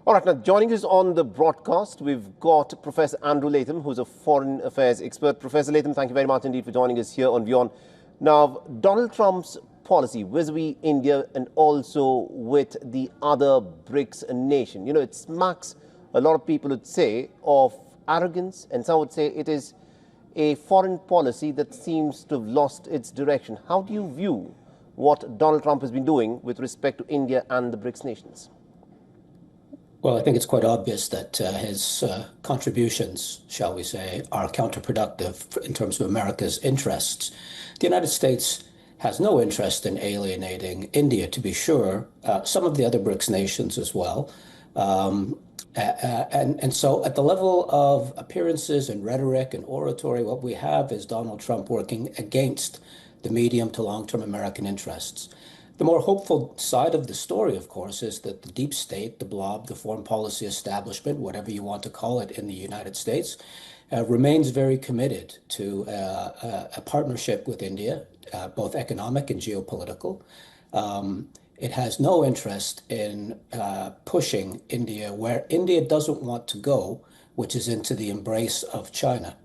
All right, now joining us on the broadcast, we've got Professor Andrew Latham, who's a foreign affairs expert. Professor Latham, thank you very much indeed for joining us here on WION. Now, Donald Trump's policy vis-a-vis India and also with the other BRICS nation, it smacks, a lot of people would say, of arrogance, and some would say it is a foreign policy that seems to have lost its direction. How do you view what Donald Trump has been doing with respect to India and the BRICS nations? Well, I think it's quite obvious that his contributions, shall we say, are counterproductive in terms of America's interests. The United States has no interest in alienating India, to be sure, some of the other BRICS nations as well. And so at the level of appearances and rhetoric and oratory, what we have is Donald Trump working against the medium to long-term American interests. The more hopeful side of the story, of course, is that the deep state, the blob, the foreign policy establishment, whatever you want to call it in the United States, remains very committed to a partnership with India, both economic and geopolitical. It has no interest in pushing India where India doesn't want to go, which is into the embrace of China.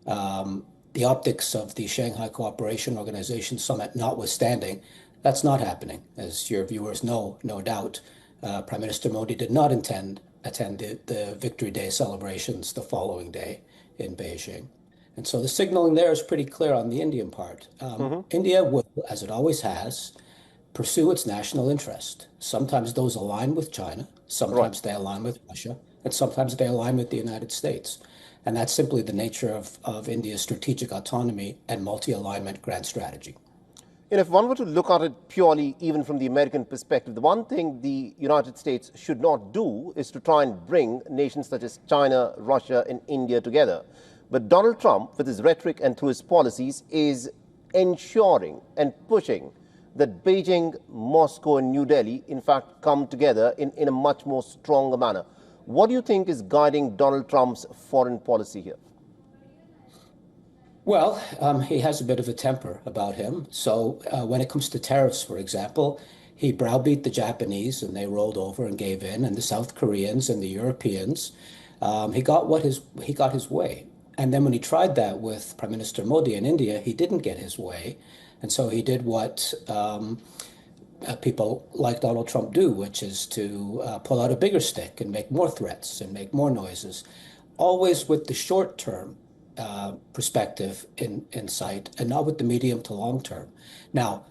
The optics of the Shanghai Cooperation Organization Summit notwithstanding, that's not happening. As your viewers know, no doubt, Prime Minister Modi did not attend the Victory Day celebrations the following day in Beijing. And so the signaling there is pretty clear on the Indian part. India will, as it always has, pursue its national interest. Sometimes those align with China, sometimes they align with Russia, and sometimes they align with the United States. And that's simply the nature of India's strategic autonomy and multi-alignment grand strategy. If one were to look at it purely even from the American perspective, the one thing the United States should not do is to try and bring nations such as China, Russia, and India together. But Donald Trump, with his rhetoric and through his policies, is ensuring and pushing that Beijing, Moscow, and New Delhi, in fact, come together in a much more stronger manner. What do you think is guiding Donald Trump's foreign policy here? Well, he has a bit of a temper about him. So when it comes to tariffs, for example, he browbeat the Japanese and they rolled over and gave in, and the South Koreans and the Europeans. He got his way. And then when he tried that with Prime Minister Modi in India, he didn't get his way. And so he did what people like Donald Trump do, which is to pull out a bigger stick and make more threats and make more noises, always with the short term perspective in sight and not with the medium to long term. Now,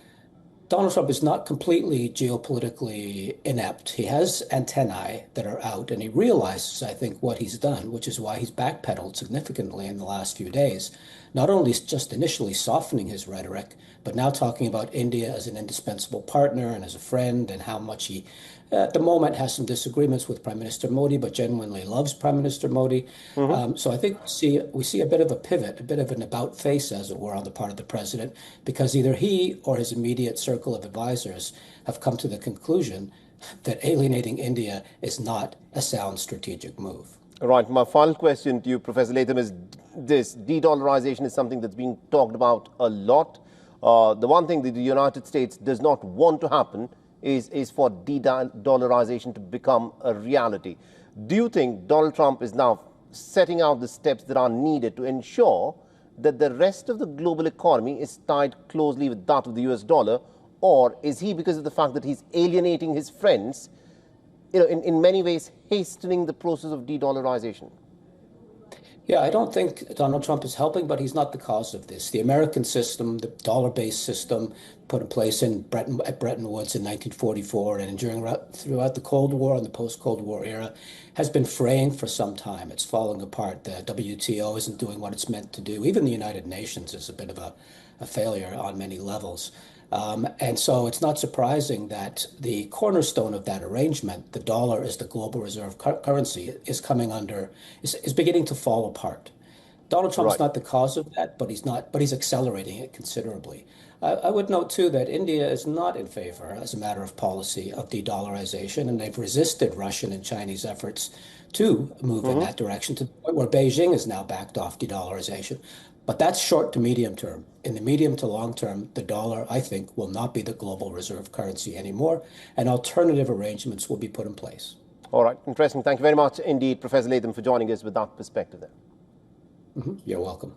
Donald Trump is not completely geopolitically inept. He has antennae that are out, and he realizes, I think, what he's done, which is why he's backpedaled significantly in the last few days. Not only just initially softening his rhetoric, but now talking about India as an indispensable partner and as a friend, and how much he, at the moment, has some disagreements with Prime Minister Modi, but genuinely loves Prime Minister Modi. So I think we see a bit of a pivot, a bit of an about face, as it were, on the part of the president, because either he or his immediate circle of advisors have come to the conclusion that alienating India is not a sound strategic move. All right. My final question to you, Professor Latham, is this. De-dollarization is something that's being talked about a lot. The one thing that the United States does not want to happen is for de-dollarization to become a reality. Do you think Donald Trump is now setting out the steps that are needed to ensure that the rest of the global economy is tied closely with that of the US dollar? Or is he, because of the fact that he's alienating his friends, in many ways hastening the process of de-dollarization? Yeah, I don't think Donald Trump is helping, but he's not the cause of this. The American system, the dollar-based system put in place at Bretton Woods in 1944 and throughout the Cold War and the post-Cold War era, has been fraying for some time. It's falling apart. The WTO isn't doing what it's meant to do. Even the United Nations is a bit of a failure on many levels. And so it's not surprising that the cornerstone of that arrangement, the dollar as the global reserve currency, is beginning to fall apart. Donald Trump's not the cause of that, but he's accelerating it considerably. I would note too that India is not in favor, as a matter of policy, of de-dollarization, and they've resisted Russian and Chinese efforts to move in that direction, to the point where Beijing has now backed off de-dollarization. But that's short to medium term. In the medium to long term, the dollar, I think, will not be the global reserve currency anymore, and alternative arrangements will be put in place. All right, interesting. Thank you very much indeed, Professor Latham, for joining us with that perspective there. You're welcome.